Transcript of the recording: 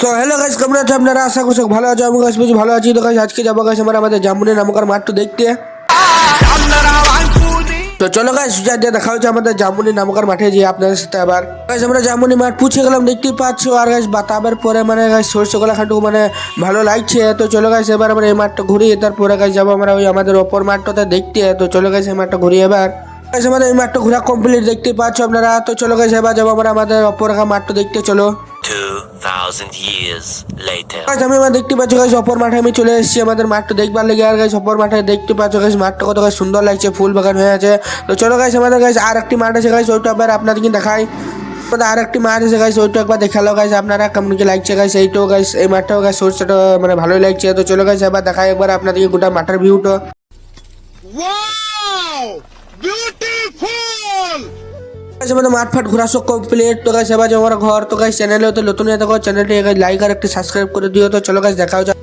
তো hello guys, কেমন আছো আপনারা? আশা করছি ভালো আছো। আমি গাইস বেশ ভালো আছি। তো গাইস আজকে যাবো গাইস আমাদের জামুনি নামকার মাঠটা দেখতে। তো চলো গাইস দেখা হচ্ছে আমাদের জামুনি নামকার মাঠে যে আপনাদের সাথে আবার গাইস আমরা জামুনি মাঠ পুছে গেলাম, দেখতেই পাচ্ছ। আর গাইস বাতাবার পরে মানে গাইস সরষে গলা খাটু মানে ভালো লাগছে। তো চলো গাইস এবার আমরা এই মাঠটা ঘুরি, তারপরে গাইস যাবো আমরা ওই আমাদের অপর মাঠটাতে দেখতে। তো চলো গাইস এই মাঠটা ঘুরি এবার। গাইস আমাদের এই মাঠটা ঘোরা কমপ্লিট, দেখতে পাচ্ছ আপনারা। তো চলো গাইস এবার যাবো আমরা আমাদের অপর মাঠটা দেখতে। চলো 2000 years later. গাইস আমি এবার দেখতে পাচ্ছ গাইস অপর মাঠে আমি চলে এসেছি আমাদের মাঠটা দেখবার লেগে। আর গাইস অপর মাঠে দেখতে পাচ্ছ গাইস মাঠটা কত গাইস সুন্দর লাগছে, ফুল বাগান হয়ে আছে। তো চলো গাইস আমাদের গাইস আর একটি মাঠ আছে গাইস, ওইটা আবার আপনাদেরকে দেখাই। আমাদের আর একটি মাঠ আছে গাইস, ওইটা একবার দেখালো গাইস আপনারা কেমন কি লাগছে গাইস। এইটাও গাইস এই মাঠটাও গাইস সরষেটা মানে ভালোই লাগছে। তো চলো গাইস এবার দেখাই একবার আপনাদেরকে গোটা মাঠের ভিউটা। Wow! Beautiful! গাইস আমাদের মাঠ ফাট ঘোরা সব কমপ্লিট। তো গাইস এবার যাবো আমরা ঘর। তো গাইস চ্যানেলে তো নতুন হয়ে থাকো, চ্যানেলটি লাইক আর একটি সাবস্ক্রাইব করে দিও। তো চলো গাইস দেখা হচ্ছে।